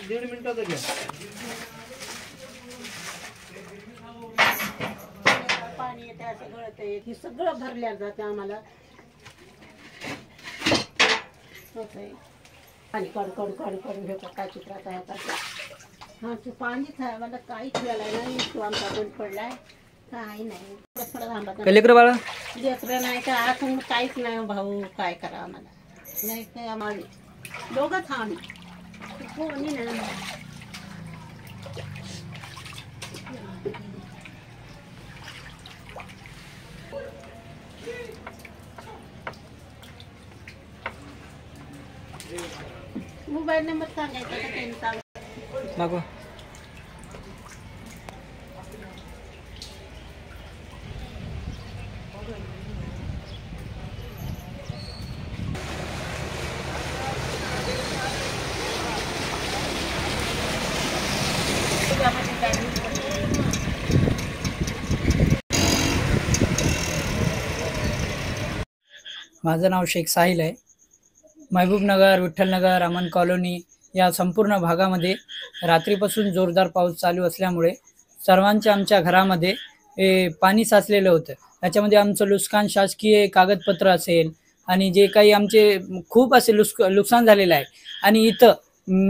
1.5 मिनिटाचं घ्या. पाणी येते असं गळत आहे, हे सगळं भरल्या जाते आम्हाला. पाणी कड कड कड कड घेतात काय चित्रात आहे का. हा ते पाणीच आहे, मला काहीच वेळायला नाही. तो आमचा बंद पडलाय, काही नाही. लेकर बाळा लेकरं नाही तर असं काहीच नाही भाऊ. काय करा आम्हाला नाही काय, आम्हाला दोघंच आम्ही कोणी नाही. मोबाईल नंबर सांगायचा का त्यांचा मागवा. माझं नाव शेख साहिल आहे. महबूबनगर, विठ्ठलनगर, अमन कॉलनी या संपूर्ण भागामध्ये रात्रीपासून जोरदार पाऊस चालू असल्यामुळे सर्वांच्या आमच्या घरामध्ये पाणी साचलेलं होतं. त्याच्यामध्ये आमचं नुकसान, शासकीय कागदपत्र असेल आणि जे काही आमचे खूप असे नुकसान झालेलं आहे. आणि इथं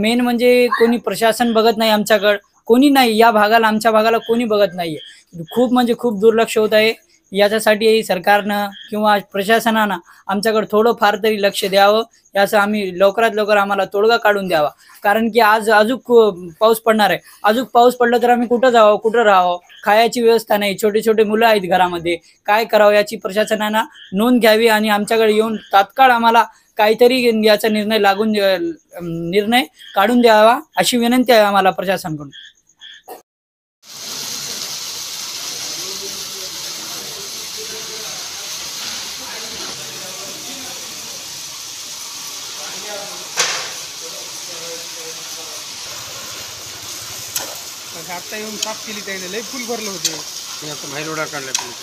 मेन म्हणजे कोणी प्रशासन बघत नाही आमच्याकडं, कोणी नाही. या भागाला, आमच्या भागाला कोणी बघत नाही आहे. खूप म्हणजे खूप दुर्लक्ष होत आहे. याच्यासाठी सरकारनं किंवा प्रशासनानं आमच्याकडे थोडं फार तरी लक्ष द्यावं. याचं आम्ही लवकरात लवकर आम्हाला तोडगा काढून द्यावा. कारण की आज अजून पाऊस पडणार आहे. अजून पाऊस पडला तर आम्ही कुठं जावं, कुठं राहावं, खायची व्यवस्था नाही. छोटे छोटे मुलं आहेत घरामध्ये, काय करावं याची प्रशासनानं नोंद घ्यावी आणि आमच्याकडे येऊन तात्काळ आम्हाला काहीतरी याचा निर्णय काढून द्यावा अशी विनंती आहे आम्हाला प्रशासनाकडून. आता येऊन साफ केली त्याने, लई फुल भरलं होते. मी आता बाहेर उडा काढला पाणी.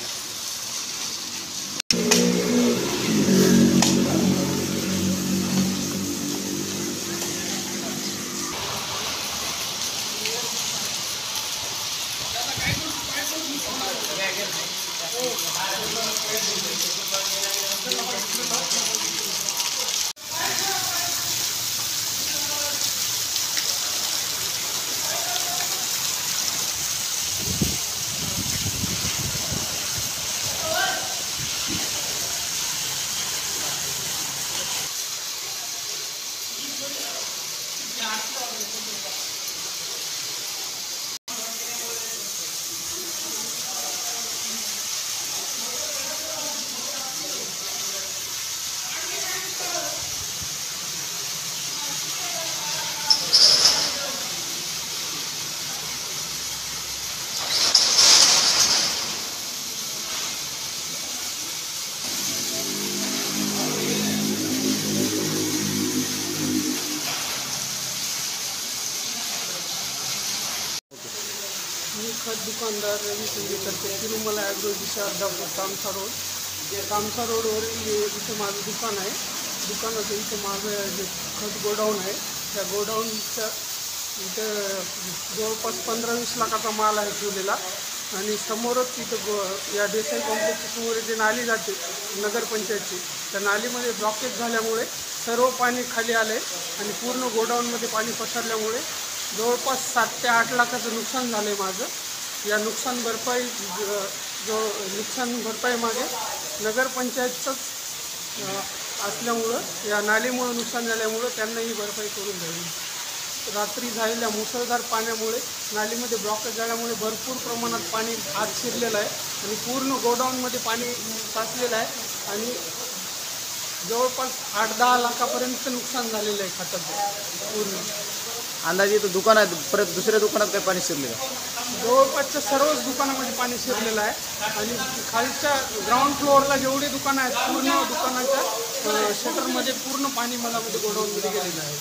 मी खत दुकानदार रवी संजयतर्फे तिरुमला ॲग्रो दिशा डॉक्टर कामसा रोडवर इथं माझं दुकान आहे. दुकानाचं इथं माझं जे खत गोडाऊन आहे, त्या गोडाऊनच्या इथं जवळपास 15-20 लाखाचा माल आहे ठेवलेला. आणि समोरच इथं या देसाई कॉम्प्लेक्सच्या समोर जे नाली जाते नगरपंचायतची, त्या नालीमध्ये ब्लॉकेज झाल्यामुळे सर्व पाणी खाली आले आणि पूर्ण गोडाऊनमध्ये पाणी पसरल्यामुळे जवळपास 7 ते 8 लाखाचं नुकसान झालं आहे माझं. या नुकसान भरपाई मागे नगरपंचायतचंच असल्यामुळं, या नालीमुळं नुकसान झाल्यामुळं त्यांना ही भरपाई करून द्यावी. रात्री झालेल्या मुसळधार पाण्यामुळे नालीमध्ये ब्लॉकेज झाल्यामुळे भरपूर प्रमाणात पाणी आत शिरलेलं आहे आणि पूर्ण गोडाऊनमध्ये पाणी साचलेलं आहे आणि जवळपास 8-10 लाखापर्यंत नुकसान झालेलं आहे खताचं पूर्ण. अंदाजे तो दुकान आहे, परत दुसऱ्या दुकानात काय पाणी शिरलेलं आहे? जवळपासच्या सर्वच दुकानामध्ये पाणी शिरलेलं आहे आणि खालच्या ग्राउंड फ्लोअरला जेवढे दुकानं आहेत पूर्ण दुकानाच्या शटरमध्ये पूर्ण पाणी मधामध्ये गोडाऊनमध्ये गेलेलं आहे.